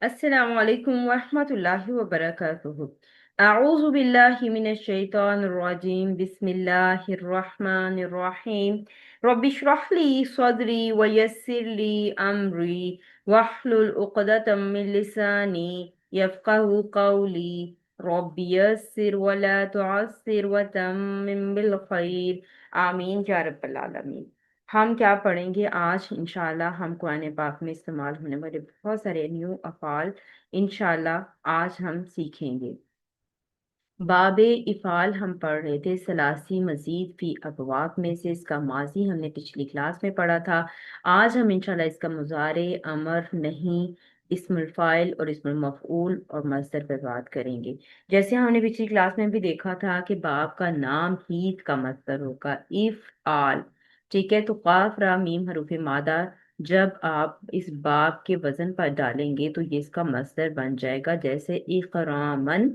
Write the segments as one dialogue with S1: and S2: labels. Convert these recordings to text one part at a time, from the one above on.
S1: अस्सलामु अलैकुम वरहमतुल्लाहि वबरकातुहु। अऊज़ु बिल्लाहि मिनश शैतानिर रजीम। बिस्मिल्लाहिर रहमानिर रहीम। रब्बि इश्रह ली सदरी व यस्सिर ली अमरी वहलुल उक़दतम मिन लिसानी यफ़क़हू क़ौली। रब्बि यस्सिर व ला तुअस्सिर व तम्मिम बिल खैर। आमीन या रब्बल आलमीन। हम क्या पढ़ेंगे आज? इंशाल्लाह हम कुरान पाक में इस्तेमाल होने वाले बहुत सारे न्यू अफ़ाल इंशाल्लाह आज हम सीखेंगे। बाबे इफ़ाल हम पढ़ रहे थे, सलासी मजीद फी अबवाब में से इसका माजी हमने पिछली क्लास में पढ़ा था। आज हम इंशाल्लाह इसका मुजारे, अमर, नहीं, इस्मुल फ़ाइल और इस्मुल मफ़ऊल और मस्दर पर बात करेंगे। जैसे हमने पिछली क्लास में भी देखा था कि बाब का नाम ही इसका मस्दर होगा, इफ़ आल। ठीक है, तो काफ रा मीम हरूफ मादा जब आप इस बाब के वजन पर डालेंगे तो ये इसका मस्दर बन जाएगा। जैसे इक़रामन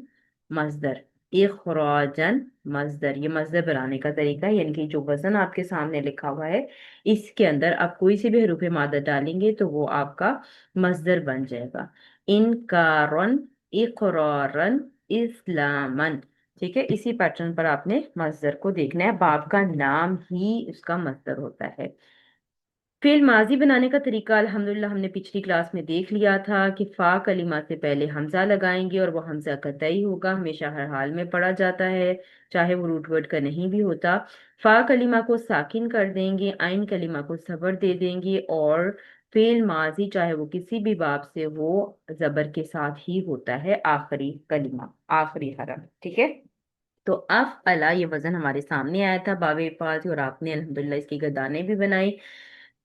S1: मस्दर, इखराजन मजदर। ये मजदर बनाने का तरीका है, यानी कि जो वजन आपके सामने लिखा हुआ है इसके अंदर आप कोई सी भी हरूफ मादा डालेंगे तो वो आपका मजदर बन जाएगा। इनकारन, इकरारन, इस्लामन। ठीक है, इसी पैटर्न पर आपने मजदर को देखना है। बाप का नाम ही उसका मजदर होता है। फिर माजी बनाने का तरीका अल्हम्दुलिल्लाह हमने पिछली क्लास में देख लिया था कि फा कलिमा से पहले हमजा लगाएंगे और वो हमजा कतई होगा, हमेशा हर हाल में पढ़ा जाता है, चाहे वो रूट वर्ड का नहीं भी होता। फा कलिमा को साकिन कर देंगे, आइन कलिमा को जबर दे देंगे और फेल माजी चाहे वो किसी भी बाब से हो जबर के साथ ही होता है, आखिरी कलिमा, आखिरी हरफ। ठीक है, तो अफ अला ये वजन हमारे सामने आया था बाबे पास और आपने अल्हम्दुलिल्लाह इसकी गर्दानें भी बनाई।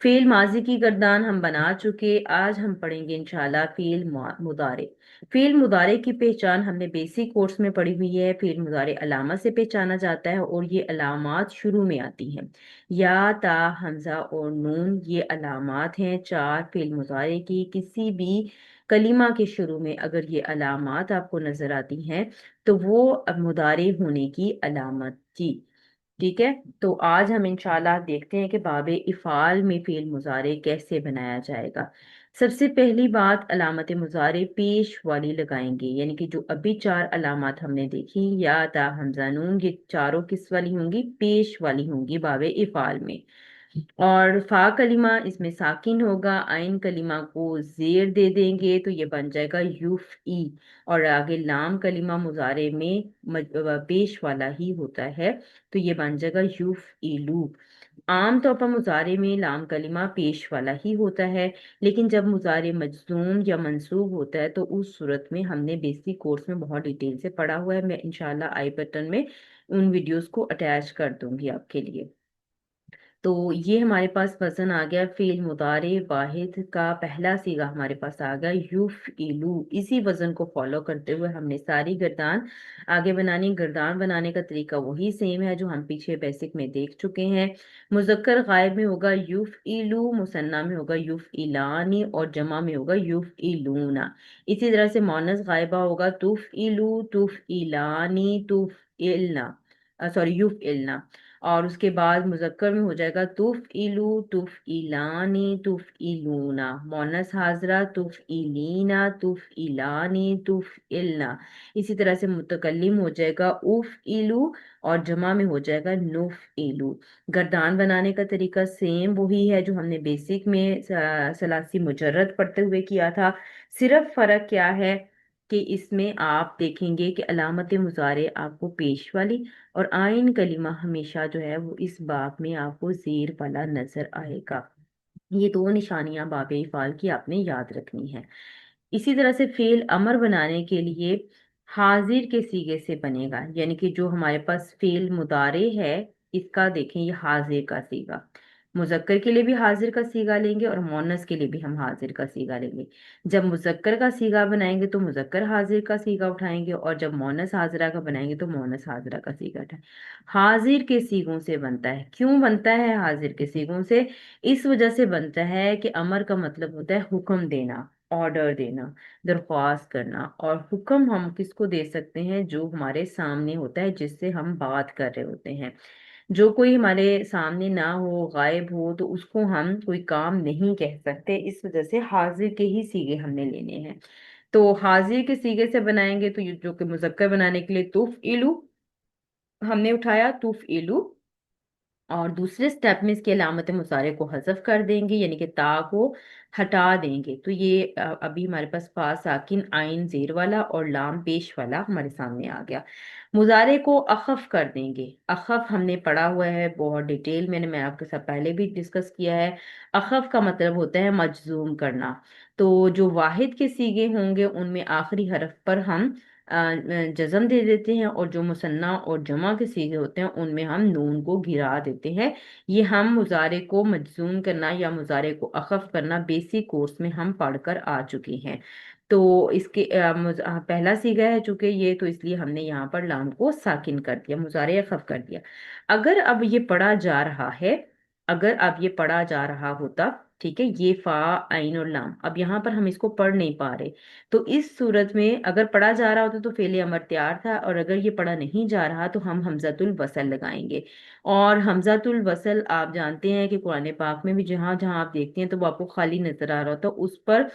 S1: फेल माजी की गर्दान हम बना चुके। आज हम पढ़ेंगे इंशाल्लाह फेल मुदारे। फेल मुदारे की पहचान हमने बेसिक कोर्स में पढ़ी हुई है। फेल मुदारे अलामत से पहचाना जाता है और ये अलामात शुरू में आती हैं। या, ता, हमजा और नून ये अलामात हैं चार फेल मुदारे की। किसी भी कलीमा के शुरू में अगर ये अलामात आपको नजर आती हैं तो वो अब मुदारे होने की अलामत थी। ठीक है, तो आज हम इंशाल्लाह देखते हैं कि बाबे इफ़ाल में फेल मुजारे कैसे बनाया जाएगा। सबसे पहली बात, अलामत मुजारे पेश वाली लगाएंगे, यानी कि जो अभी चार अलामत हमने देखी, या, ता, हमजा, नून, ये चारों किस वाली होंगी? पेश वाली होंगी बाबे इफ़ाल में। और फा कलिमा इसमें साकिन होगा, आइन कलिमा को जेर दे देंगे तो ये बन जाएगा युफ ई। और आगे लाम कलिमा मुजारे में पेश वाला ही होता है तो ये बन जाएगा युफ इलू। आम तौर पर मुजारे में लाम कलिमा पेश वाला ही होता है, लेकिन जब मुजारे मजलूम या मंसूब होता है तो उस सूरत में हमने बेसिक कोर्स में बहुत डिटेल से पढ़ा हुआ है। मैं इंशाल्लाह आई बटन में उन वीडियोस को अटैच कर दूंगी आपके लिए। तो ये हमारे पास वजन आ गया। फेल मुदारे वाहिद का पहला सीगा हमारे पास आ गया युफ इलू। इसी वजन को फॉलो करते हुए हमने सारी गर्दान आगे बनानी। गर्दान बनाने का तरीका वही सेम है जो हम पीछे बेसिक में देख चुके हैं। मुजक्कर गायब में होगा युफ इलू, मुसन्ना में होगा युफ इलानी और जमा में होगा युफ इलूना। इसी तरह से मोनस गायबा होगा तुफ इलू, तुफ इलानी, तुफ इलना, सॉरी युफ इलना। और उसके बाद मुजक्कर में हो जाएगा तुफ इलू, तुफ इलानी, तुफ इलूना। मोनस हाजरा तुफ इलीना, तुफ इलानी, तुफ इलना। इसी तरह से मुतकल्लिम हो जाएगा उफ इलू और जमा में हो जाएगा नुफ इलू। गर्दान बनाने का तरीका सेम वही है जो हमने बेसिक में सलासी मुजर्रद पढ़ते हुए किया था। सिर्फ फर्क क्या है कि इसमें आप देखेंगे कि अलामत मुजारे आपको पेश वाली और आइन कलीमा हमेशा जो है वो इस बाब में आपको जेर वाला नजर आएगा। ये दो निशानियां बाबे इफाल की आपने याद रखनी है। इसी तरह से फेल अमर बनाने के लिए हाजिर के सीगे से बनेगा, यानी कि जो हमारे पास फेल मुदारे है इसका देखें ये हाजिर का सीगा। मुजक्कर के लिए भी हाजिर का सीगा लेंगे और मोनस के लिए भी हम हाजिर का सीगा लेंगे। जब मुजक्कर का सीगा बनाएंगे तो मुजक्कर हाजिर का सीगा उठाएंगे और जब मोनस हाजिरा का बनाएंगे तो मोनस हाजिरा का सीगा उठाएंगे। हाजिर के सीगों से बनता है। क्यों बनता है हाजिर के सीगों से? इस वजह से बनता है कि अमर का मतलब होता है हुक्म देना, ऑर्डर देना, दरख्वास्त करना। और हुक्म हम किसको दे सकते हैं? जो हमारे सामने होता है, जिससे हम बात कर रहे होते हैं। जो कोई हमारे सामने ना हो, गायब हो, तो उसको हम कोई काम नहीं कह सकते। इस वजह से हाजिर के ही सीगे हमने लेने हैं। तो हाजिर के सीगे से बनाएंगे तो जो कि मुजक्कर बनाने के लिए तुफ इलू हमने उठाया, तुफ इलू। और दूसरे स्टेप में इसके अलामत मुजारे को हज़फ कर देंगे, यानी कि ता को हटा देंगे। तो ये अभी हमारे पास फा साकिन आइन जेर वाला और लाम पेश वाला हमारे सामने आ गया। मुजारे को अखफ कर देंगे। अखफ हमने पढ़ा हुआ है बहुत डिटेल में, मैं आपके साथ पहले भी डिस्कस किया है। अखफ का मतलब होता है मजजूम करना। तो जो वाहिद के सीगे होंगे उनमें आखिरी हरफ पर हम जज़म दे देते हैं, और जो मुसन्ना और जमा के सीगे होते हैं उनमें हम नून को गिरा देते हैं। ये हम मुजारे को मजजूम करना या मुजारे को अखफ करना बेसिक कोर्स में हम पढ़कर आ चुके हैं। तो इसके पहला सीगा है चूंकि ये, तो इसलिए हमने यहाँ पर लाम को साकिन कर दिया, मुजारे अखफ कर दिया। अगर अब ये पढ़ा जा रहा है, अगर अब ये पढ़ा जा रहा होता, ठीक है, ये फा आइन और लाम, अब यहाँ पर हम इसको पढ़ नहीं पा रहे। तो इस सूरत में अगर पढ़ा जा रहा होता तो फेले अमर तैयार था, और अगर ये पढ़ा नहीं जा रहा तो हम हमजातुल वसल लगाएंगे। और हमजातुल वसल आप जानते हैं कि कुरान पाक में भी जहां जहां आप देखते हैं तो वो आपको खाली नजर आ रहा होता है, उस पर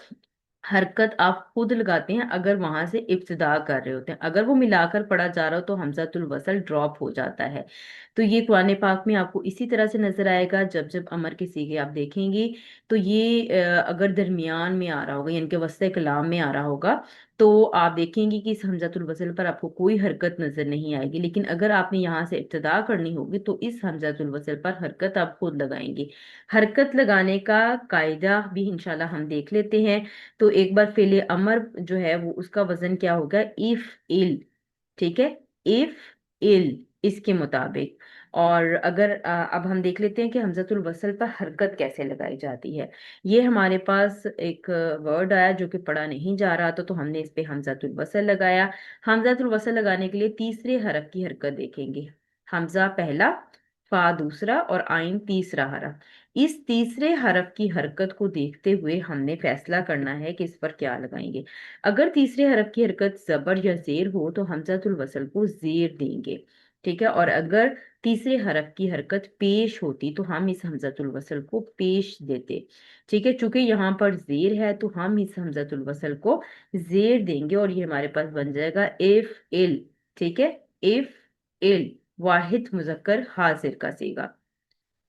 S1: हरकत आप खुद लगाते हैं अगर वहां से इब्तिदा कर रहे होते हैं। अगर वो मिलाकर पढ़ा जा रहा हो तो हमजातुल वसल ड्रॉप हो जाता है। तो ये कुरान पाक में आपको इसी तरह से नजर आएगा। जब जब अमर के सीगे आप देखेंगी तो ये अगर दरमियान में आ रहा होगा, यानी कि वस्ते कलाम में आ रहा होगा, तो आप देखेंगे कि इस हमजातुल वसल पर आपको कोई हरकत नजर नहीं आएगी। लेकिन अगर आपने यहाँ से इब्तिदा करनी होगी तो इस हमजातुल वसल पर हरकत आप खुद लगाएंगे। हरकत लगाने का कायदा भी इंशाल्लाह हम देख लेते हैं। तो एक बार फेले अमर जो है वो उसका वजन क्या होगा, इफ इल, ठीक है, इफ इल, इसके मुताबिक। और अगर अब हम देख लेते हैं कि हमजतुल वसल पर हरकत कैसे लगाई जाती है। ये हमारे पास एक वर्ड आया जो कि पढ़ा नहीं जा रहा था, तो हमने इस पे हमजतुल वसल लगाया। हमजतुल वसल लगाने के लिए तीसरे हरफ की हरकत देखेंगे। हमजा पहला, फा दूसरा और आइन तीसरा हरफ। इस तीसरे हरफ की हरकत को देखते हुए हमने फैसला करना है कि इस पर क्या लगाएंगे। अगर तीसरे हरफ की हरकत जबर या जेर हो तो हमजातुल वसल को जेर देंगे, ठीक है। और अगर तीसरे हरफ की हरकत पेश होती तो हम इस हमजातुल वसल को पेश देते, ठीक है। चूंकि यहाँ पर जेर है तो हम इस हमजातुल वसल को जेर देंगे, और ये हमारे पास बन जाएगा इफ इल, ठीक है, इफ इल, वाहिद मुजक्कर हाजिर का सीगा,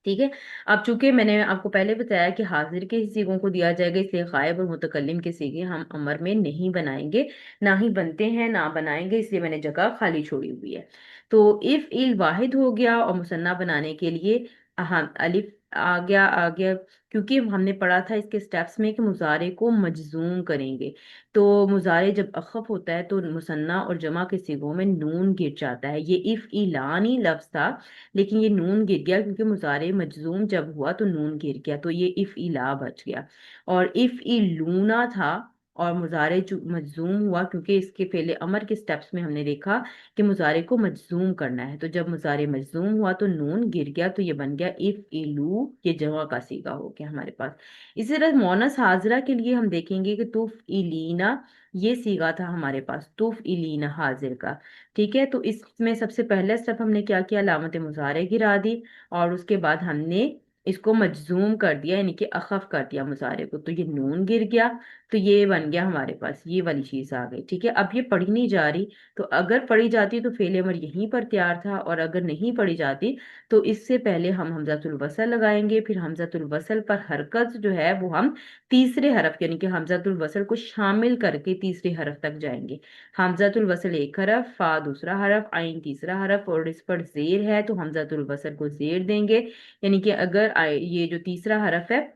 S1: ठीक है। अब चूंकि मैंने आपको पहले बताया कि हाजिर के ही सीगों को दिया जाएगा, इसलिए गायब और मुतकल्लिम के सीगे हम अमर में नहीं बनाएंगे, ना ही बनते हैं ना बनाएंगे, इसलिए मैंने जगह खाली छोड़ी हुई है। तो इफ इल वाहिद हो गया, और मुसन्ना बनाने के लिए हम अलिफ आ गया। क्योंकि हमने पढ़ा था इसके स्टेप्स में कि मुजारे को मजजूम करेंगे। तो मुजारे जब अखफ होता है तो मुसन्ना और जमा के सीगों में नून गिर जाता है। ये इफ इलानी लफ्ज था, लेकिन ये नून गिर गया क्योंकि मुजारे मजजूम जब हुआ तो नून गिर गया, तो ये इफ इला बच गया। और इफ इलूना था, और मुजारे जो मजजूम हुआ क्योंकि इसके पहले अमर के स्टेप्स में हमने देखा कि मुजारे को मजजूम करना है, तो जब मुजारे मजजूम हुआ तो नून गिर गया, तो ये बन गया इफ इलू, ये जमा का सीगा हो गया हमारे पास। इसी तरह मोनस हाजरा के लिए हम देखेंगे कि तुफ इलीना, ये सीगा था हमारे पास, तुफ इलीना हाजिर का, ठीक है। तो इसमें सबसे पहले स्टेप हमने क्या किया, अलामत मुजारे गिरा दी, और उसके बाद हमने इसको मजजूम कर दिया, यानी कि अखफ कर दिया मुजारे को, तो ये नून गिर गया। तो ये बन गया हमारे पास, ये वाली चीज आ गई, ठीक है। अब ये पढ़ी नहीं जा रही, तो अगर पढ़ी जाती तो फेल अमर यहीं पर तैयार था, और अगर नहीं पढ़ी जाती तो इससे पहले हम हमजातुल वसल लगाएंगे। फिर हमजातुल वसल पर हरकत जो है वो हम तीसरे हरफ, यानी कि हमजातुल वसल को शामिल करके तीसरे हरफ तक जाएंगे। हमजातुल वसल एक हरफ, फा दूसरा हरफ, आइन तीसरा हरफ, और इस पर जेर है तो हमजातुल वसल को जेर देंगे। यानी कि अगर ये जो तीसरा हरफ है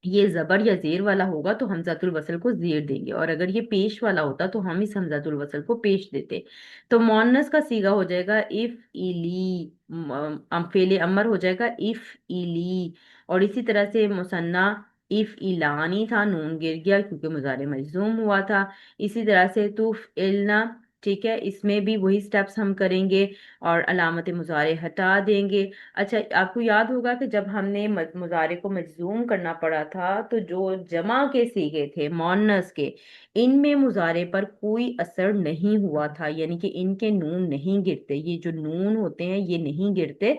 S1: ये जबर या जेर वाला होगा तो हमजातुल वसल को जेर देंगे, और अगर ये पेश वाला होता तो हम इस हमजातुल वसल को पेश देते। तो मोन्नस का सीगा हो जाएगा इफ इली, फेले अमर हो जाएगा इफ इली। और इसी तरह से मुसन्ना इफ इलानी था, नून गिर गया क्योंकि मुजारे मजजूम हुआ था। इसी तरह से तुफ इलना, ठीक है, इसमें भी वही स्टेप्स हम करेंगे और अलामत मुजारे हटा देंगे। अच्छा, आपको याद होगा कि जब हमने मुजारे को मजजूम करना पड़ा था तो जो जमा के सीगे थे मोन्नस के, इनमें मुजारे पर कोई असर नहीं हुआ था, यानी कि इनके नून नहीं गिरते, ये जो नून होते हैं ये नहीं गिरते।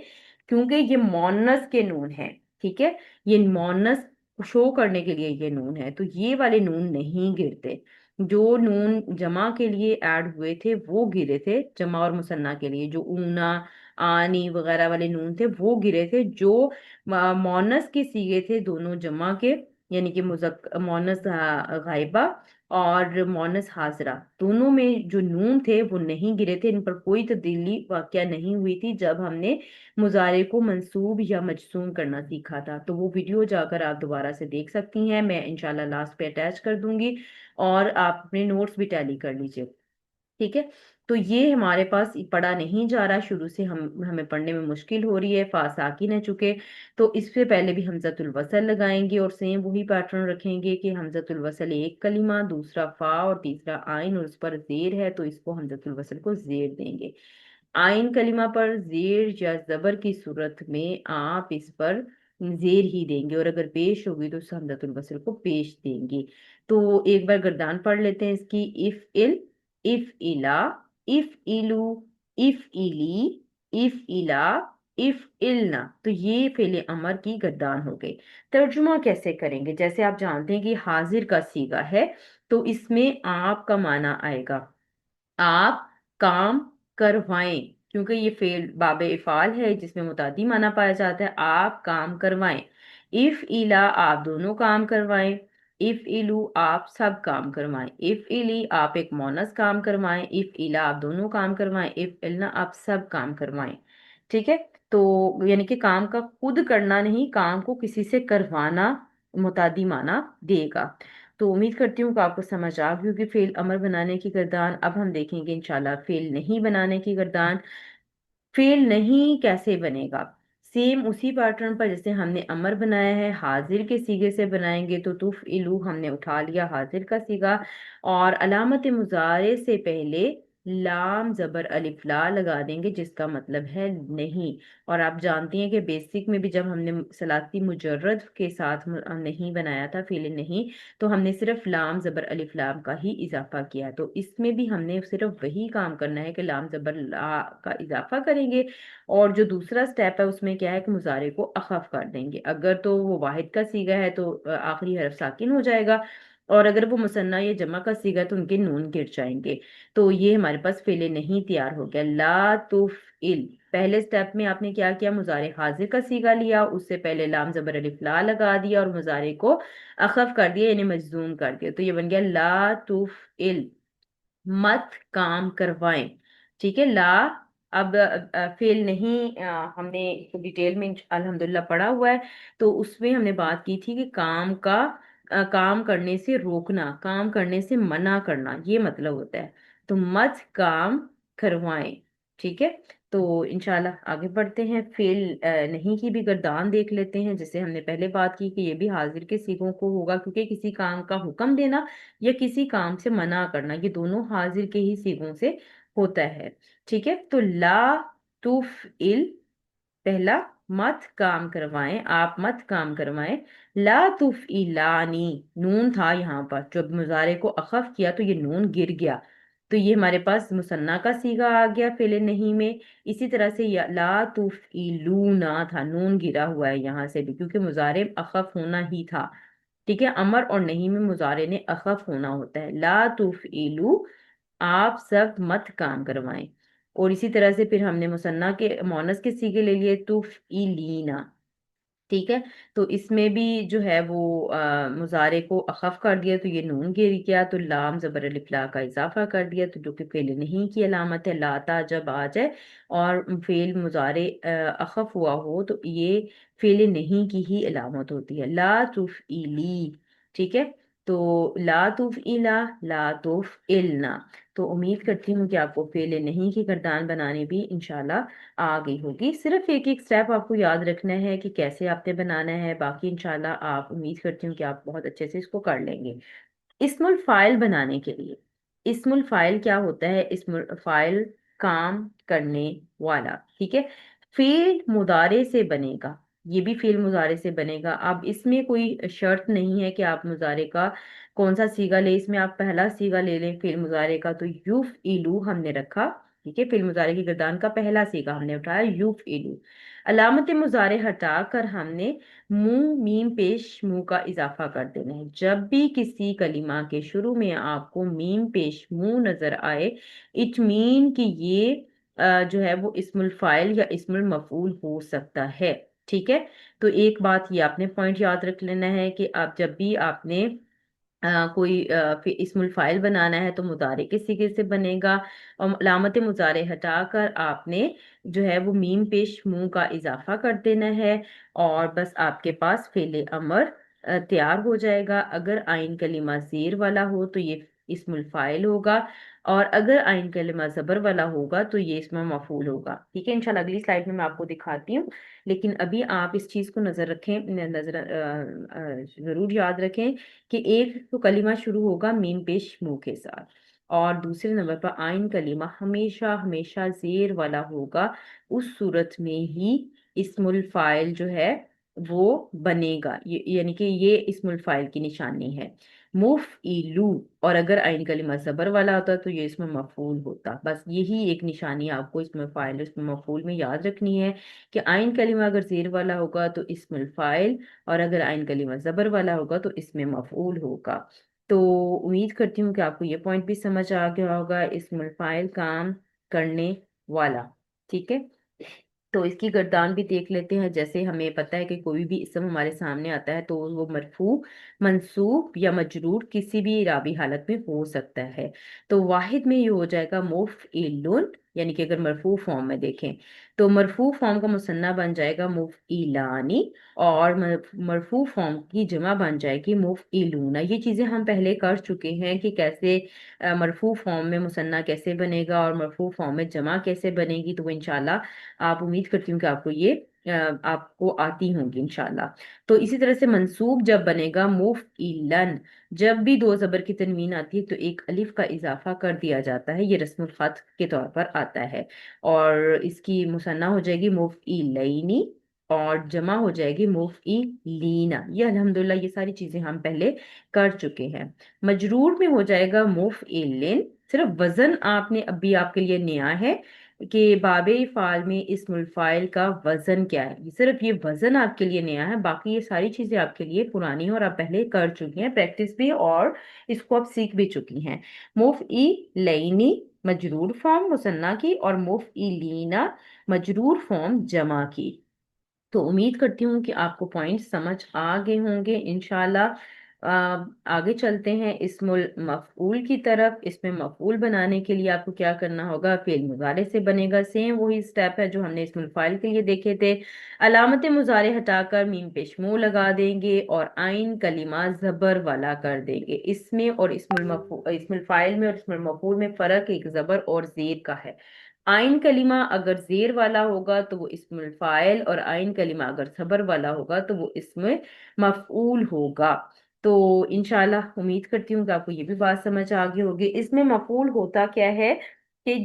S1: کیونکہ یہ مونس کے نون ہے، ٹھیک ہے، یہ مونس شو کرنے کے لیے یہ نون ہے، تو یہ والے نون نہیں گرتے۔ جو نون جمع کے لیے ایڈ ہوئے تھے وہ گرے تھے، جمع اور مثنیٰ کے لیے جو اونا، آنی وغیرہ والے نون تھے وہ گرے تھے۔ جو مونس کے صیغے تھے دونوں جمع کے، یعنی کہ مونس غائبہ اور مونس حاضرہ، دونوں میں جو نون تھے وہ نہیں گرے تھے، ان پر کوئی تبدیلی واقعہ نہیں ہوئی تھی جب ہم نے مضارع کو منصوب یا مجزوم کرنا سیکھا تھا۔ تو وہ ویڈیو جا کر آپ دوبارہ سے دیکھ سکتی ہیں، میں انشاءاللہ لاسٹ پہ اٹیچ کر دوں گی، اور آپ اپنے نوٹس بھی ٹیلی کر لیجئے، ٹھیک ہے۔ تو یہ ہمارے پاس پڑھا نہیں جا رہا، شروع سے ہمیں پڑھنے میں مشکل ہو رہی ہے، فا ساکن ہے چکے، تو اس سے پہلے بھی حمزۃ الوصل لگائیں گے، اور سیم وہی پیٹرن رکھیں گے کہ حمزۃ الوصل ایک کلمہ، دوسرا فا اور تیسرا آئین، اور اس پر زیر ہے تو اس کو حمزۃ الوصل کو زیر دیں گے۔ آئین کلمہ پر زیر یا زبر کی صورت میں آپ اس پر زیر ہی دیں گے، اور اگر پیش ہوگی تو اس حمزۃ الوصل کو پیش دیں گی۔ تو ایک بار گردان پڑھ لیتے ہیں اس کی، اف ال، اف الا، اف الو، اف الی، اف الا، اف النا، تو یہ فعل امر کی گردان ہو گئی۔ ترجمہ کیسے کریں گے؟ جیسے آپ جانتے ہیں کہ حاضر کا صیغہ ہے، تو اس میں آپ کا معنی آئے گا آپ کام کروائیں، کیونکہ یہ فعل باب افعال ہے جس میں متعدی معنی پایا جاتا ہے، آپ کام کروائیں۔ اف ایلا، آپ دونوں کام کروائیں۔ اف ایلو، آپ سب کام کروائیں۔ اف ایلی، آپ ایک مونس کام کروائیں۔ اف ایلا، آپ دونوں کام کروائیں۔ اف ایلنا، آپ سب کام کروائیں، ٹھیک ہے۔ تو یعنی کہ کام کا خود کرنا نہیں، کام کو کسی سے کروانا متعدی معنی دے گا۔ تو امید کرتی ہوں کہ آپ کو سمجھ آ گئی ہوگی فعل امر بنانے کی گردان۔ اب ہم دیکھیں گے انشاءاللہ فعل نہیں بنانے کی گردان۔ فعل نہیں کیسے بنے گا؟ سیم اسی پیٹرن پر جیسے ہم نے امر بنایا ہے، حاضر کے صیغے سے بنائیں گے۔ تو تفعلوا ہم نے اٹھا لیا حاضر کا صیغہ، اور علامت مضارع سے پہلے لام زبر الف لا لگا دیں گے، جس کا مطلب ہے نہیں۔ اور آپ جانتی ہیں کہ بیسک میں بھی جب ہم نے صلاتی مجرد کے ساتھ نہیں بنایا تھا فعل نہیں، تو ہم نے صرف لام زبر الف لام کا ہی اضافہ کیا، تو اس میں بھی ہم نے صرف وہی کام کرنا ہے کہ لام زبر لا کا اضافہ کریں گے، اور جو دوسرا سٹیپ ہے اس میں کیا ہے کہ مضارع کو اخف کر دیں گے۔ اگر تو وہ واحد کا صیغہ ہے تو آخری حرف ساکن ہو جائے گا، اور اگر وہ مثنیٰ یا جمع کا صیغہ ہے تو ان کے نون گر جائیں گے۔ تو یہ ہمارے پاس فعل نہیں تیار ہو گیا، لا تفعل۔ پہلے سٹیپ میں آپ نے کیا کیا؟ مضارع حاضر کا صیغہ لیا، اس سے پہلے لام زبر الف لا لگا دیا، اور مضارع کو اخف کر دیا یعنی مجزوم کر دیا، تو یہ بن گیا لا تفعل، مت کام کروائیں، ٹھیک ہے۔ لا، اب فعل نہیں ہم نے ڈیٹیل میں الحمدللہ پڑھا ہوا ہے، تو اس میں ہم نے بات کی تھی کہ کام کا کام کرنے سے روکنا، کام کرنے سے منع کرنا، یہ مطلب ہوتا ہے، تو مت کام کروائیں، ٹھیک ہے۔ تو انشاءاللہ آگے بڑھتے ہیں، فعل نہیں کی بھی گردان دیکھ لیتے ہیں، جیسے ہم نے پہلے بات کی کہ یہ بھی حاضر کے صیغوں کو ہوگا، کیونکہ کسی کام کا حکم دینا یا کسی کام سے منع کرنا یہ دونوں حاضر کے ہی صیغوں سے ہوتا ہے، ٹھیک ہے۔ تو لا تفعل، پہلا مت کام کروائیں، آپ مت کام کروائیں۔ لا تفعلانی، نون تھا یہاں پر، جب مضارع کو اخف کیا تو یہ نون گر گیا، تو یہ ہمارے پاس مثنیٰ کا صیغہ آ گیا فعل نہیں میں۔ اسی طرح سے لا تفعلونا تھا، نون گرا ہوا ہے یہاں سے بھی، کیونکہ مضارع اخف ہونا ہی تھا، ٹھیک ہے۔ امر اور نہیں میں مضارع نے اخف ہونا ہوتا ہے۔ لا تفعلوا، آپ سب مت کام کروائیں، اور اسی طرح سے پھر ہم نے مثنیٰ کے مونس کے صیغے لے لیے، تفعیلینا، ٹھیک ہے۔ تو اس میں بھی جو ہے وہ مضارع کو اخف کر دیا تو یہ نون گر گیا، تو لام زبر الف لا کا اضافہ کر دیا، تو جو کہ فعل نہیں کی علامت ہے۔ لاتا جب آ جائے اور فعل مضارع اخف ہوا ہو تو یہ فعل نہیں کی ہی علامت ہوتی ہے۔ لا تفعیلی، ٹھیک ہے۔ تو لا تفعیلا، لا تفعلنا، تو امید کرتی ہوں کہ آپ کو فعل نہیں کی گردان بنانے بھی انشاءاللہ آ گئی ہوگی۔ صرف ایک ایک سٹیپ آپ کو یاد رکھنا ہے کہ کیسے آپ نے بنانا ہے، باقی انشاءاللہ آپ امید کرتی ہوں کہ آپ بہت اچھے سے اس کو کر لیں گے۔ اسم الفاعل بنانے کے لیے، اسم الفاعل کیا ہوتا ہے؟ اسم الفاعل کام کرنے والا، ٹھیک ہے، فعل مضارع سے بنے گا، یہ بھی فعل مضارع سے بنے گا۔ اب اس میں کوئی شرط نہیں ہے کہ آپ مضارع کا کون سا صیغہ لیں، اس میں آپ پہلا صیغہ لے لیں فعل مضارع کا، تو یفعلوا ہم نے رکھا ٹھیک ہے، فعل مضارع کی گردان کا پہلا صیغہ ہم نے اٹھایا یفعلو. علامت مضارع ہٹا کر ہم نے منہ میم پیش منہ کا اضافہ کر دینا ہے. جب بھی کسی کلمہ کے شروع میں آپ کو میم پیش منہ نظر آئے اٹ مین کہ یہ جو ہے وہ اسم الفاعل یا اسم المفعول ہو سکتا ہے. ٹھیک ہے، تو ایک بات یہ آپ نے پوائنٹ یاد رکھ لینا ہے کہ آپ جب بھی آپ نے کوئی اسم الفاعل بنانا ہے تو مضارع کے صیغے سے بنے گا، اور علامت مضارع ہٹا کر آپ نے جو ہے وہ میم پیش منہ کا اضافہ کر دینا ہے، اور بس آپ کے پاس فعل امر تیار ہو جائے گا. اگر آئین کلمہ زیر والا ہو تو یہ اسم الفاعل ہوگا، اور اگر آئین کلمہ زبر والا ہوگا تو یہ اسم مفعول ہوگا. ٹھیک ہے، انشاءاللہ اگلی سلائیڈ میں آپ کو دکھاتی ہوں، لیکن ابھی آپ اس چیز کو نظر رکھیں، ضرور یاد رکھیں کہ ایک تو کلمہ شروع ہوگا میم پیش منہ کے ساتھ، اور دوسرے نمبر پر آئین کلمہ ہمیشہ ہمیشہ زیر والا ہوگا. اس صورت میں ہی اسم الفاعل جو ہے وہ بنے گا، یعنی کہ یہ اسم الفاعل کی نشانی ہے. مفعلو، اور اگر آئین کلمہ زبر والا ہوتا تو یہ اسم مفعول ہوتا. بس یہی ایک نشانی آپ کو اسم فاعل اسم مفعول میں یاد رکھنی ہے کہ آئین کلمہ اگر زیر والا ہوگا تو اسم الفاعل، اور اگر آئین کلمہ زبر والا ہوگا تو اسم مفعول ہوگا. تو امید کرتی ہوں کہ آپ کو یہ پوائنٹ بھی سمجھ آ گیا ہوگا، اسم الفاعل کام کرنے والا. ٹھیک ہے، تو اس کی گردان بھی دیکھ لیتے ہیں. جیسے ہمیں پتہ ہے کہ کوئی بھی اسم ہمارے سامنے آتا ہے تو وہ مرفوع، منصوب یا مجرور کسی بھی اعرابی حالت میں ہو سکتا ہے. تو واحد میں یہ ہو جائے گا مفعول، یعنی کہ اگر مرفوع فارم میں دیکھیں تو مرفوع فارم کا مثنیٰ بن جائے گا مفعلانی، اور مرفوع فارم کی جمع بن جائے گی مفعلون. یہ چیزیں ہم پہلے کر چکے ہیں کہ کیسے مرفوع فارم میں مثنیٰ کیسے بنے گا اور مرفوع فارم میں جمع کیسے بنے گی. تو وہ انشاءاللہ آپ امید کرتی ہوں کہ آپ کو یہ آپ کو آتی ہوں گی انشاءاللہ. تو اسی طرح سے منصوب جب بنے گا مفعلن، جب بھی دو زبر کی تنوین آتی ہے تو ایک الف کا اضافہ کر دیا جاتا ہے، یہ رسم الخط کے طور پر آتا ہے، اور اس کی مثنیٰ ہو جائے گی مفعلینی اور جمع ہو جائے گی مفعلینا. یہ الحمدللہ یہ ساری چیزیں ہم پہلے کر چکے ہیں. مجرور میں ہو جائے گا مفعلن، صرف وزن آپ نے ابھی آپ کے لیے نیا ہے کہ باب افعال میں اسم الفاعل کا وزن کیا ہے. صرف یہ وزن آپ کے لیے نیا ہے، باقی یہ ساری چیزیں آپ کے لیے پرانی ہیں اور آپ پہلے کر چکی ہیں پریکٹس بھی، اور اس کو آپ سیکھ بھی چکی ہیں. مفعلینی مجرور فارم مثنیٰ کی، اور مفعلینا مجرور فارم جمع کی. تو امید کرتی ہوں کہ آپ کو پوائنٹ سمجھ آ گئے ہوں گے انشاءاللہ. آگے چلتے ہیں اسم المفعول کی طرف. اسم مفعول بنانے کے لیے آپ کو کیا کرنا ہوگا، فعل مضارع سے بنے گا. سیم وہی سٹیپ ہے جو ہم نے اسم الفاعل کے لیے دیکھے تھے. علامت مضارع ہٹا کر میم پیش منہ لگا دیں گے اور آئین کلمہ زبر والا کر دیں گے. اس میں اور اسم الفاعل میں اور اسم المفعول میں فرق ایک زبر اور زیر کا ہے. آئین کلمہ اگر زیر والا ہوگا تو وہ اسم الفاعل، اور آئین کلمہ اگر زبر والا ہوگا تو وہ اسم مفعول ہوگا. تو انشاءاللہ امید کرتی ہوں کہ آپ کو یہ بھی بات سمجھ آ گئی ہوگی. اس میں مفعول ہوتا کیا ہے کہ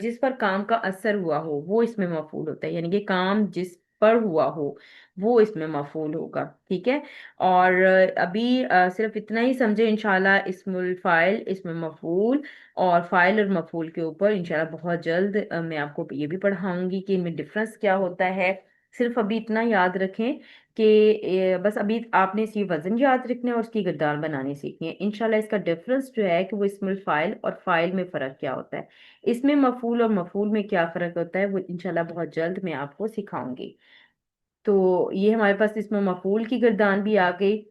S1: جس پر کام کا اثر ہوا ہو وہ اس میں مفعول ہوتا ہے، یعنی کہ کام جس پر ہوا ہو وہ اس میں مفعول ہوگا. ٹھیک ہے، اور ابھی صرف اتنا ہی سمجھے انشاءاللہ. اسم الفاعل، اسم مفعول اور فاعل اور مفعول کے اوپر انشاءاللہ بہت جلد میں آپ کو یہ بھی پڑھاؤں گی کہ ان میں ڈفرنس کیا ہوتا ہے. صرف ابھی اتنا یاد رکھیں کہ بس ابھی آپ نے اس کی وزن یاد رکھنا ہے اور اس کی گردان بنانی سیکھنی ہے. انشاءاللہ اس کا ڈفرنس جو ہے کہ وہ اسم الفاعل اور فاعل میں فرق کیا ہوتا ہے، اس میں مفعول اور مفعول میں کیا فرق ہوتا ہے، وہ انشاءاللہ بہت جلد میں آپ کو سکھاؤں گی. تو یہ ہمارے پاس اسم مفعول کی گردان بھی آ گئی.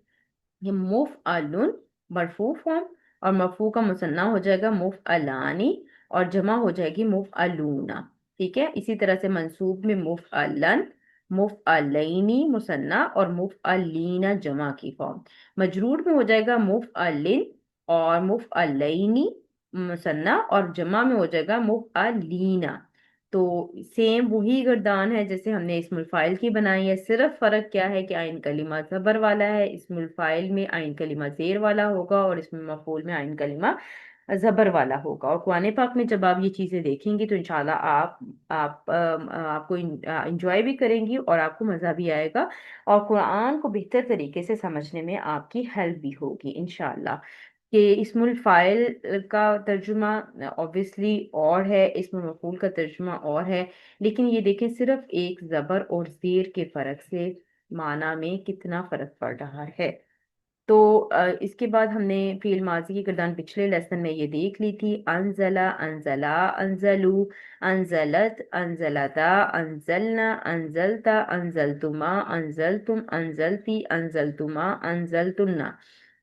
S1: یہ مفعلن مرفوع فارم، اور مرفوع کا مثنیٰ ہو جائے گا مفعلانی اور جمع ہو جائے گی مفعلونا. ٹھیک ہے، اسی طرح سے منصوب میں مفعلن، مفعلینی مثنیٰ اور مفعلینا جمع کی فارم. مجرور میں ہو جائے گا مفعلن اور مفعلینی مثنیٰ اور جمع میں ہو جائے گا مفعلینا. تو سیم وہی گردان ہے جیسے ہم نے اسم الفاعل کی بنائی ہے، صرف فرق کیا ہے کہ آئین کلمہ زبر والا ہے. اسم الفاعل میں آئین کلمہ زیر والا ہوگا اور اسم مفعول میں آئین کلمہ زبر والا ہوگا. اور قرآن پاک میں جب آپ یہ چیزیں دیکھیں گی تو انشاءاللہ آپ کو انجوائے بھی کریں گی اور آپ کو مزہ بھی آئے گا، اور قرآن کو بہتر طریقے سے سمجھنے میں آپ کی ہیلپ بھی ہوگی انشاءاللہ. کہ اسم الفاعل کا ترجمہ obviously اور ہے، اسم مفعول کا ترجمہ اور ہے، لیکن یہ دیکھیں صرف ایک زبر اور زیر کے فرق سے معنی میں کتنا فرق پڑ رہا ہے۔ تو اس کے بعد ہم نے فعل ماضی کی گردان پچھلے لیسن میں یہ دیکھ لی تھی، انزلا، انزلا، انزلو، انزلت، انزلتا، انزلنا، انزلتا، انزلتما، انزلتم، انزلتی، انزلتما، انزلتنا،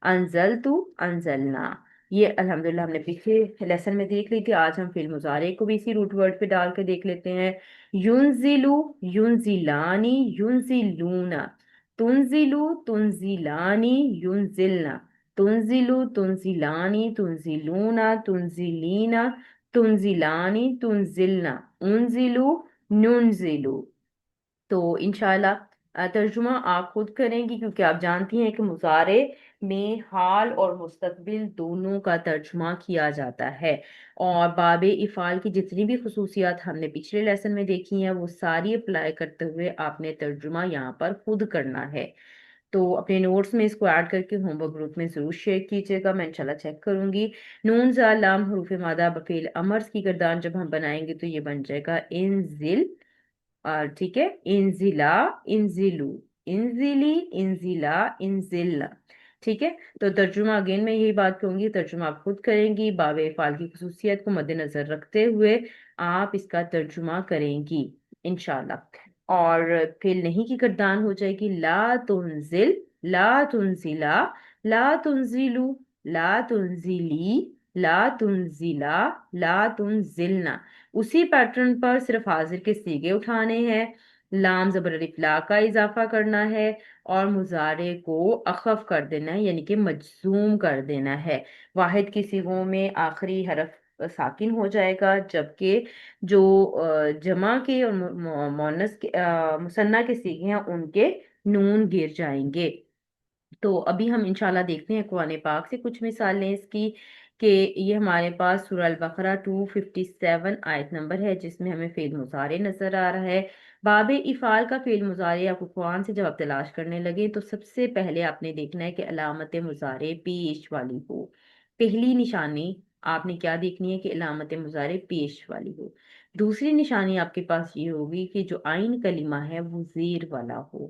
S1: انزلتو، انزلنا۔ یہ الحمدللہ ہم نے پچھلے لیسن میں دیکھ لی تھی۔ آج ہم فعل مضارع کو بھی اسی روٹ ورڈ پہ ڈال کے دیکھ لیتے ہیں۔ ینزلو، ینزلانی، ینزلونا، تنزلو، تنزلانی، ينزلنا، تنزلو، تنزلانی، تنزلونا، تنزلینا، تنزلانی، تنزلنا، انزلو، ننزلو۔ تو انشاءاللہ ترجمہ آپ خود کریں گی، کیونکہ آپ جانتی ہیں کہ مضارع میں حال اور مستقبل دونوں کا ترجمہ کیا جاتا ہے، اور باب افعال کی جتنی بھی خصوصیات ہم نے پچھلے لیسن میں دیکھی ہیں وہ ساری اپلائی کرتے ہوئے آپ نے ترجمہ یہاں پر خود کرنا ہے۔ تو اپنے نوٹس میں اس کو ایڈ کر کے ہوم ورک گروپ میں ضرور شیئر کیجیے گا، میں انشاءاللہ چیک کروں گی۔ نون زا لام حروف مادہ بفعل امرز کی گردان جب ہم بنائیں گے تو یہ بن جائے گا انزل، اور ٹھیک ہے، انزلا، انزلو، انزلی، انزلا، انزلنا، ٹھیک ہے۔ تو ترجمہ اگین میں یہی بات کہوں گی، ترجمہ آپ خود کریں گی، باب افعال کی خصوصیت کو مد نظر رکھتے ہوئے آپ اس کا ترجمہ کریں گی انشاءاللہ۔ اور پھر نہیں کی گردان ہو جائے گی لا تنزل، لا تنزلا، لا تنزلو، لا تنزلی، لا تنزلا، لا تنزلنا۔ اسی پیٹرن پر صرف حاضر کے صیغے اٹھانے ہیں، لام زبر الف لا کا اضافہ کرنا ہے، اور مضارع کو اخف کر دینا ہے، یعنی کہ مجزوم کر دینا ہے۔ واحد کی صیغوں میں آخری حرف ساکن ہو جائے گا، جبکہ جو جمع کے اور مؤنث کے مثنیٰ کے صیغے ہیں ان کے نون گر جائیں گے۔ تو ابھی ہم انشاءاللہ دیکھتے ہیں قرآن پاک سے کچھ مثالیں اس کی، کہ یہ ہمارے پاس سورہ البقرہ 257 آیت نمبر ہے، جس میں ہمیں فعل مضارع نظر آ رہا ہے۔ باب افعال کا فعل مضارع آپ کو قرآن سے جب آپ تلاش کرنے لگے تو سب سے پہلے آپ نے دیکھنا ہے کہ علامت مضارع پیش والی ہو۔ پہلی نشانی آپ نے کیا دیکھنی ہے کہ علامت مضارع پیش والی ہو۔ دوسری نشانی آپ کے پاس یہ ہوگی کہ جو آئین کلمہ ہے وہ زیر والا ہو،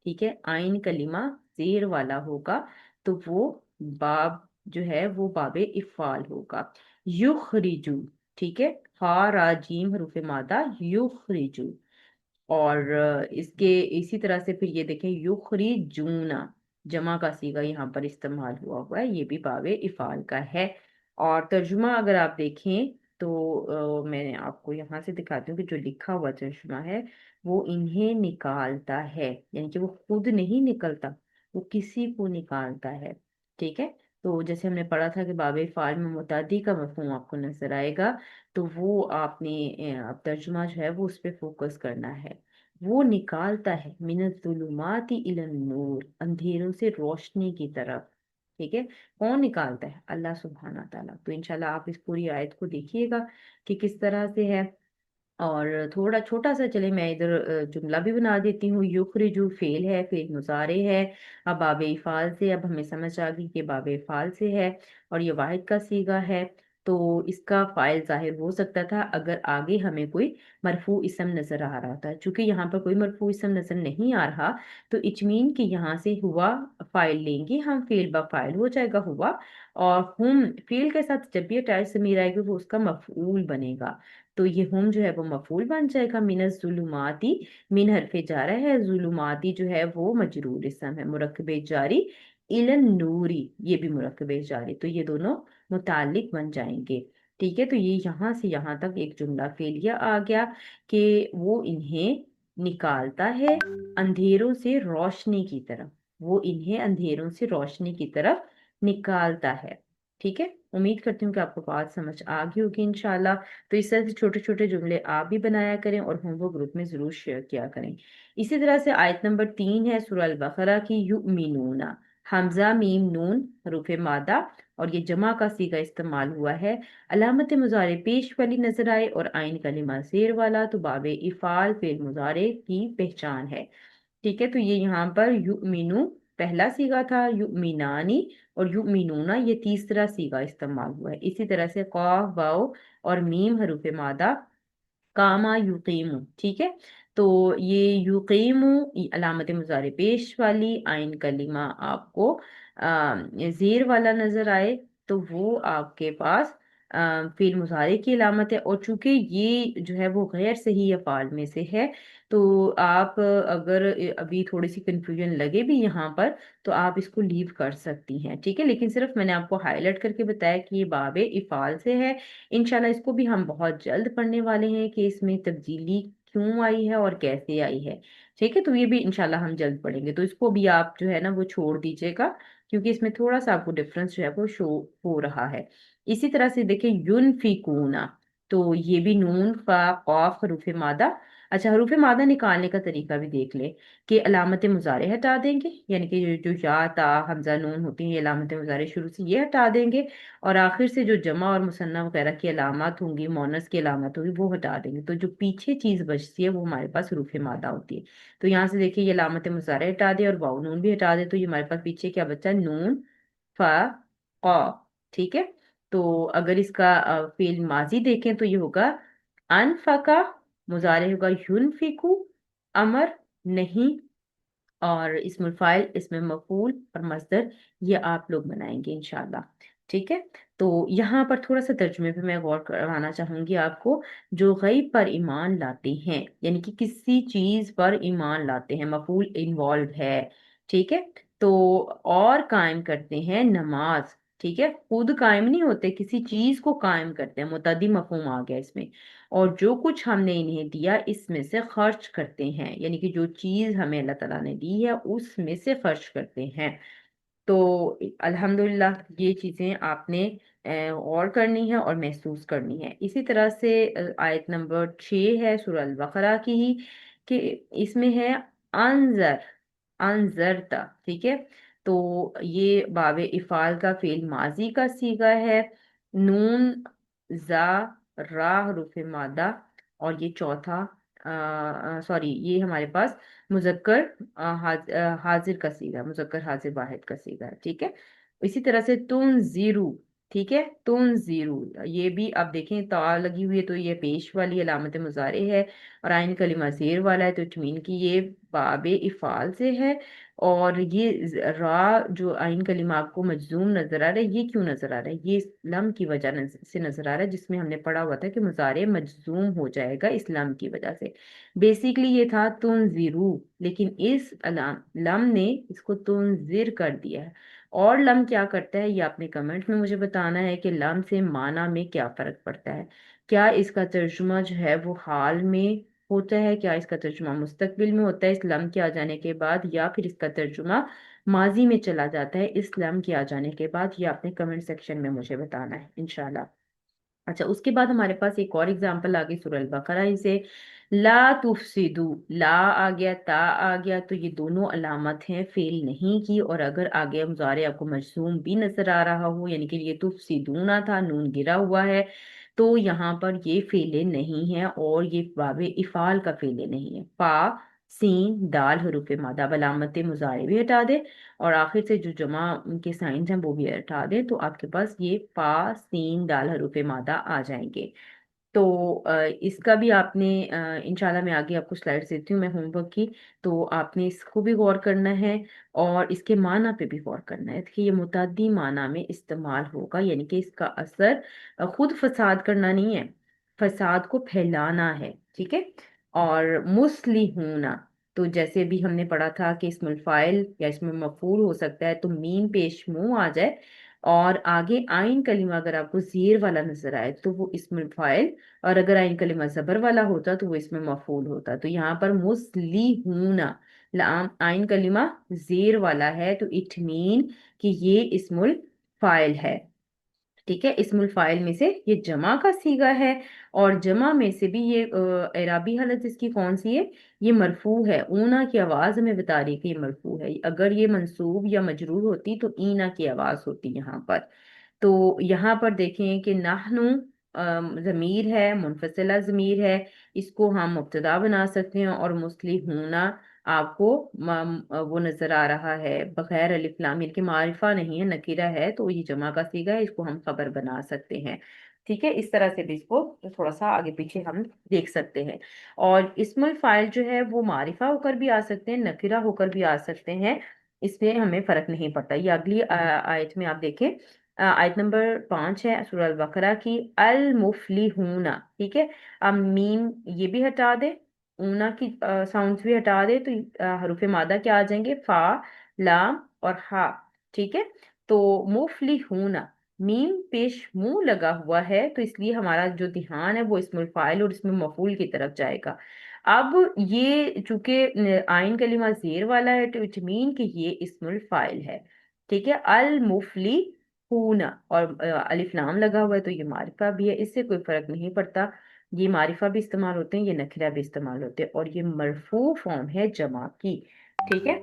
S1: ٹھیک ہے، آئین کلمہ زیر والا ہوگا تو وہ باب جو ہے وہ باب افعال ہوگا۔ یخرجو، ٹھیک ہے، ہا را جیم حروف مادہ، یخرجو۔ اور اس کے اسی طرح سے پھر یہ دیکھیں یخرجونا، جمع کا صیغہ یہاں پر استعمال ہوا ہوا ہے، یہ بھی باب افعال کا ہے۔ اور ترجمہ اگر آپ دیکھیں تو میں آپ کو یہاں سے دکھاتی ہوں کہ جو لکھا ہوا ترجمہ ہے وہ انہیں نکالتا ہے، یعنی کہ وہ خود نہیں نکلتا، وہ کسی کو نکالتا ہے، ٹھیک ہے۔ تو جیسے ہم نے پڑھا تھا کہ باب فعل میں متعدی کا مفہوم آپ کو نظر آئے گا، تو وہ آپ نے اب ترجمہ جو ہے وہ اس پہ فوکس کرنا ہے۔ وہ نکالتا ہے من الظلمات الی النور، اندھیروں سے روشنی کی طرف، ٹھیک ہے۔ کون نکالتا ہے؟ اللہ سبحانہ تعالیٰ۔ تو انشاءاللہ آپ اس پوری آیت کو دیکھیے گا کہ کس طرح سے ہے۔ اور تھوڑا چھوٹا سا چلے میں ادھر جملہ بھی بنا دیتی ہوں۔ یخرجو فعل ہے، فعل مضارع ہے، اب باب افعال سے اب ہمیں سمجھ آ گئی کہ باب افعال سے ہے، اور یہ واحد کا صیغہ ہے، تو اس کا فاعل ظاہر ہو سکتا تھا اگر آگے ہمیں کوئی مرفوع اسم نظر آ رہا تھا۔ چونکہ یہاں پر کوئی مرفوع اسم نظر نہیں آ رہا تو اچمین کی یہاں سے ہوا فاعل لیں گے ہم، فعل با فاعل ہو جائے گا ہوا، اور ہم فعل کے ساتھ جب بھی اٹیچ ضمیر آئے گی وہ اس کا مفعول بنے گا، تو یہ ہم جو ہے وہ مفعول بن جائے گا۔ من الظلماتی، من حرف جارہ ہے، ظلماتی جو ہے وہ مجرور اسم ہے، مرکب جاری، الی النوری یہ بھی مرکب جاری، تو یہ دونوں متعلق بن جائیں گے، ٹھیک ہے۔ تو یہ یہاں سے یہاں تک ایک جملہ فعلیہ آ گیا کہ وہ انہیں نکالتا ہے اندھیروں سے روشنی کی طرف، وہ انہیں اندھیروں سے روشنی کی طرف نکالتا ہے، ٹھیک ہے۔ امید کرتی ہوں کہ آپ کو بات سمجھ آ گئی ہوگی انشاءاللہ۔ تو اس طرح سے چھوٹے چھوٹے جملے آپ بھی بنایا کریں اور ہوم ورک گروپ میں ضرور شیئر کیا کریں۔ اسی طرح سے آیت نمبر 3 ہے سورہ البقرہ کی، یؤمنون، حمزہ میم نون حروف مادہ، اور یہ جمع کا صیغہ استعمال ہوا ہے، علامت مضارع پیش والی نظر آئے اور آئین کلمہ زیر والا تو باب افعال فعل مضارع کی پہچان ہے، ٹھیک ہے۔ تو یہ یہاں پر یؤمنو पहला सीगा था युमिनानी, और युमिनूना ये तीसरा सीगा इस्तेमाल हुआ है। इसी तरह से कॉफ वाओ और मीम हरूफ मादा, कामा युकीमु, ठीक है। तो ये युकीमु अलामत मुजारे पेश वाली आइन कलीमा आपको जेर वाला नजर आए तो वो आपके पास फिर मुजारे की अलामत है। और चूंकि ये जो है वो गैर सही अफ़ाल में से है, तो आप अगर अभी थोड़ी सी कंफ्यूजन लगे भी यहाँ पर, तो आप इसको लीव कर सकती हैं, ठीक है। लेकिन सिर्फ मैंने आपको हाईलाइट करके बताया कि ये बाबे इफ़ाल से है। इंशाल्लाह इसको भी हम बहुत जल्द पढ़ने वाले हैं कि इसमें तब्दीली क्यों आई है और कैसे आई है, ठीक है। तो ये भी इंशाल्लाह हम जल्द पढ़ेंगे, तो इसको भी आप जो है ना वो छोड़ दीजिएगा, क्योंकि इसमें थोड़ा सा आपको डिफरेंस जो है वो शो हो रहा है। इसी तरह से देखिए युनफिकूना, तो ये भी नून फा कॉफ हरूफ मादा। अच्छा, हरूफ मादा निकालने का तरीका भी देख ले कि अलामत मुजारे हटा देंगे, यानी कि जो या ता हमजा नून होती हैं ये अलामत मुजारे शुरू से ये हटा देंगे, और आखिर से जो जमा और मुसन्ना वगैरह की अलामत होंगी, मोनस की अलामत होगी, वो हटा देंगे। तो जो पीछे चीज बचती है वो हमारे पास हरूफ मादा होती है। तो यहाँ से देखिए ये अलामत मुजारे हटा दे और वाउ नून भी हटा दे, तो ये हमारे पास पीछे क्या बचा, नून फा कॉफ, ठीक है। तो अगर इसका फेल माजी देखें तो ये होगा अनफका, मुजारे होगा युनफिकु, अमर नहीं, और इसमें फाइल, इसमें मफूल और मस्दर, ये आप लोग बनाएंगे इंशाल्लाह, ठीक है। तो यहाँ पर थोड़ा सा तर्जुमे पे मैं गौर करवाना चाहूंगी आपको। जो गैब पर ईमान लाते हैं, यानी कि किसी चीज पर ईमान लाते हैं, मफूल इन्वॉल्व है, ठीक है। तो और कायम करते हैं नमाज, ठीक है। खुद कायम नहीं होते, किसी चीज को कायम करते हैं, मुतद्दी मफहूम आ गया इसमें। और जो कुछ हमने इन्हें दिया इसमें से खर्च करते हैं, यानी कि जो चीज हमें अल्लाह ताला ने दी है उसमें से खर्च करते हैं। तो अल्हम्दुलिल्लाह ये चीजें आपने और करनी है और महसूस करनी है। इसी तरह से आयत नंबर 6 है सूरह अल बकरा की ही, कि इसमें है अनजर, अनजरता, ठीक है। तो ये बाबे इफाल का फेल माजी का सीगा है, नून जा रा हरूफ मादा, और ये चौथा सॉरी ये हमारे पास मुजक्कर हाजिर का सीगा, मुजक्कर हाजिर वाहिद का सीगा है, ठीक है। इसी तरह से तुम जीरू, ठीक है, तुम जीरू, ये भी आप देखें ता लगी हुई है तो ये पेश वाली अलामत मुजारे है, और आइन कलिमा जेर वाला है, तो इट मीन कि ये बाबे इफाल से है। और ये रा जो आइन कलिमा आपको मजजूम नजर आ रहा है, ये क्यों नजर आ रहा है, ये इस लम की वजह से नजर आ रहा है, जिसमें हमने पढ़ा हुआ था कि मुजारे मजजूम हो जाएगा इस लम की वजह से। बेसिकली ये था तुनजिरू, लेकिन इस लम ने इसको तुनजिर कर दिया है। और लम क्या करता है ये आपने कमेंट में मुझे बताना है कि लम से माना में क्या फर्क पड़ता है। क्या इसका तर्जुमा जो है वो हाल में होता है, क्या इसका तर्जुमा मुस्तकबिल में होता है इस लम के आ जाने के बाद, या फिर इसका तर्जुमा माजी में चला जाता है इस लम के आ जाने के बाद, ये आपने कमेंट सेक्शन में मुझे बताना है इंशाल्लाह। अच्छा, उसके बाद हमारे पास एक और एग्जांपल आ गई सूरह अल बकरा ही से, ला तुफसिदू, ला आ गया ता आ गया, तो ये दोनों अलामत हैं फेल नहीं की। और अगर आगे मुजारे आपको मजसूम भी नजर आ रहा हो, यानी कि ये तुफसिदूना था, नून गिरा हुआ है, तो यहाँ पर ये फेले नहीं है, और ये बाबे इफाल का फेले नहीं है। पा सीन दाल हरूफ मादा, अलामत मुजारे भी हटा दे, और आखिर से जो जमा के साइंस हैं वो भी हटा दें, तो आपके पास ये पा सीन दाल हरूफ मादा आ जाएंगे। तो इसका भी आपने इंशाल्लाह मैं आगे आपको स्लाइड्स देती हूँ मैं होमवर्क की, तो आपने इसको भी गौर करना है, और इसके माना पे भी गौर करना है कि ये मुतद्दी माना में इस्तेमाल होगा, यानी कि इसका असर खुद फसाद करना नहीं है, फसाद को फैलाना है, ठीक है। और मुस्लिहूना, तो जैसे भी हमने पढ़ा था कि इसमें फाइल या इसमें मफूल हो सकता है, तो मीम पेश मुंह आ जाए और आगे आइन कलीमा अगर आपको जेर वाला नजर आए तो वो इसमें फाइल, और अगर आइन कलीमा जबर वाला होता तो वो इसमें मफूल होता। तो यहाँ पर मुस्लिहूना, लाम आइन कलीमा जेर वाला है, तो इट मीन कि ये इस्मुल फाइल है, ठीक है। इस्मुल फाइल में से ये जमा का सीगा है, और जमा में से भी ये एराबी हालत इसकी कौन सी है, ये मरफू है। ऊना की आवाज हमें बता रही है कि ये मरफू है, अगर ये मंसूब या मजरूर होती तो ईना की आवाज होती यहाँ पर। तो यहाँ पर देखें कि नाहनु जमीर है, मुनफसिला जमीर है, इसको हम मुब्तदा बना सकते हैं, और मुस्लिहूना आपको वो नजर आ रहा है बगैर अलिफ लाम, यानी कि मारिफा नहीं है, नकीरा है, तो ये जमा का सीगा है, इसको हम खबर बना सकते हैं। ठीक है, इस तरह से भी इसको थोड़ा सा आगे पीछे हम देख सकते हैं। और इस्मुल फाइल जो है वो मारिफा होकर भी आ सकते हैं, नकीरा होकर भी आ सकते हैं, इसमें हमें फर्क नहीं पड़ता। ये अगली आयत में आप देखें, आयत नंबर 5 है सूरह अल बकरा की, अल मुफलिहूना। ठीक है, अब मीम ये भी हटा दे, ऊना की साउंड्स भी हटा दे, तो हरूफ मादा क्या आ जाएंगे, फा, लाम और हा। ठीक है, तो मुफलिहूना, मीम पेश मुंह लगा हुआ है, तो इसलिए हमारा जो ध्यान है वो इसमें फाइल और इसमें मफूल की तरफ जाएगा। अब ये चूंकि आइन कलीमा जेर वाला है, तो इट मीन कि ये इस्मुल फाइल है। ठीक है, अल मुफली हूना, और अलिफ लाम लगा हुआ है, तो ये मारिफा भी है, इससे कोई फर्क नहीं पड़ता। ये मारिफा भी इस्तेमाल होते हैं, ये नखरा भी इस्तेमाल होते हैं, और ये मरफू फॉर्म है जमा की। ठीक है,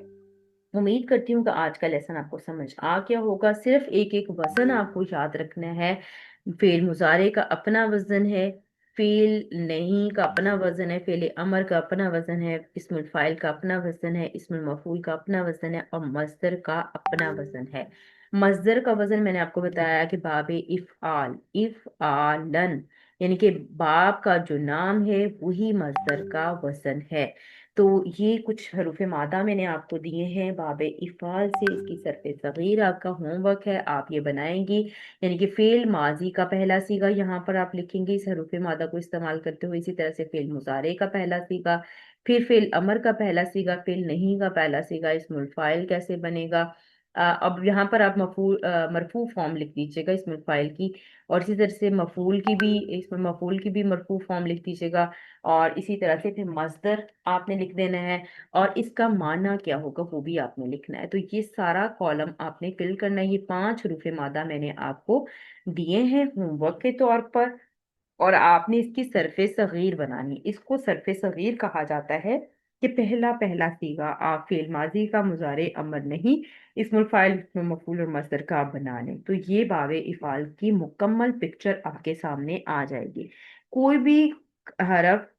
S1: उम्मीद करती हूँ कि आज का लेसन आपको समझ आ गया होगा। सिर्फ एक एक वजन आपको याद रखना है। फेल मुजारे का अपना वजन है, फेल नहीं का अपना वजन है, फेल अमर का अपना वजन है, इस्मुल फाइल का अपना वजन है, इस्मुल मफूल का अपना वजन है, और मस्दर का अपना वजन है। मस्दर का वजन मैंने आपको बताया कि बाबे इफ़आल, इफ़आलन, यानी कि बाप का जो नाम है वही मस्दर का वजन है। तो ये कुछ हरूफ मादा मैंने आपको दिए हैं बाबे इफ़ाल से, इसकी सरफे सगीर आपका होमवर्क है, आप ये बनाएंगी। यानी कि फेल माजी का पहला सीगा यहाँ पर आप लिखेंगे इस हरूफ मादा को इस्तेमाल करते हुए, इसी तरह से फेल मुजारे का पहला सीगा, फिर फेल अमर का पहला सीगा, फेल नहीं का पहला सीगा, इसमुल फाइल कैसे बनेगा। अब यहाँ पर आप मरफू फॉर्म लिख दीजिएगा इसमुल फाइल की, और इसी तरह से मफूल की भी, इसमें मफूल की भी मरफू फॉर्म लिख दीजिएगा, और इसी तरह से फिर मस्दर आपने लिख देना है, और इसका माना क्या होगा वो भी आपने लिखना है। तो ये सारा कॉलम आपने फिल करना है। ये 5 रूफे मादा मैंने आपको दिए हैं होमवर्क के तौर पर, और आपने इसकी सरफे सगीर बनानी। इसको सरफे सगीर कहा जाता है कि पहला पहला सीगा आप फेल माजी का, मुजारे अमर नहीं, इसमुल फाइल, इसमें मफूल और मस्दर का आप बना लें, तो ये बावे इफाल की मुकम्मल पिक्चर आपके सामने आ जाएगी। कोई भी हरफ,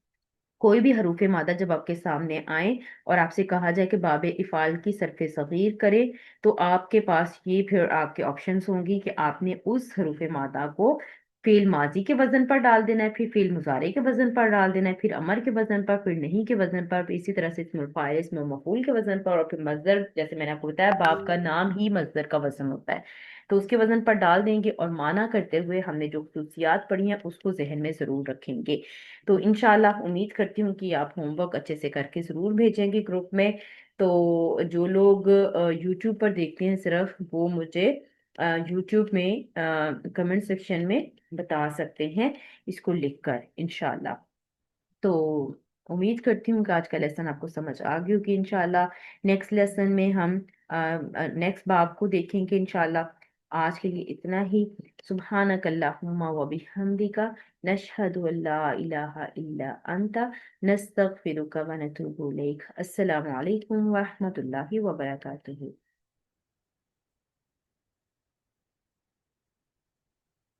S1: कोई भी हरूफे मादा जब आपके सामने आए और आपसे कहा जाए कि बाबे इफ़ाल की सरफे सगीर करे, तो आपके पास ये फिर आपके ऑप्शंस होंगी कि आपने उस हरूफे मादा को फेल माजी के वजन पर डाल देना है, फिर फेल मुजारे के वजन पर डाल देना है, फिर अमर के वजन पर, फिर नहीं के वजन पर, फिर इसी तरह से इसमें फाइल, इसमें मफूल के वजन पर, और फिर मजदर, जैसे मैंने आपको बताया बाप का नाम ही मजदर का वजन होता है, तो उसके वजन पर डाल देंगे। और माना करते हुए हमने जो खसूसियात पढ़ी हैं उसको जहन में जरूर रखेंगे। तो इंशाल्लाह उम्मीद करती हूँ कि आप होमवर्क अच्छे से करके ज़रूर भेजेंगे ग्रुप में। तो जो लोग यूट्यूब पर देखते हैं सिर्फ, वो मुझे यूट्यूब में कमेंट सेक्शन में बता सकते हैं इसको लिखकर इंशाल्लाह। तो उम्मीद करती हूँ कि आज का लेसन आपको समझ आ गई होगी इंशाल्लाह। नेक्स्ट लेसन में हम नेक्स्ट बाब को देखेंगे इंशाल्लाह। आज के लिए इतना ही। सुब्हानक अल्लाहुम्मा व बिहम्दिका, नशहदु अल्ला इलाहा इल्ला अंता, नस्तगफिरुका व नतूबु इलैक। अस्सलामु अलैकुम व रहमतुल्लाहि व बरकातुहू।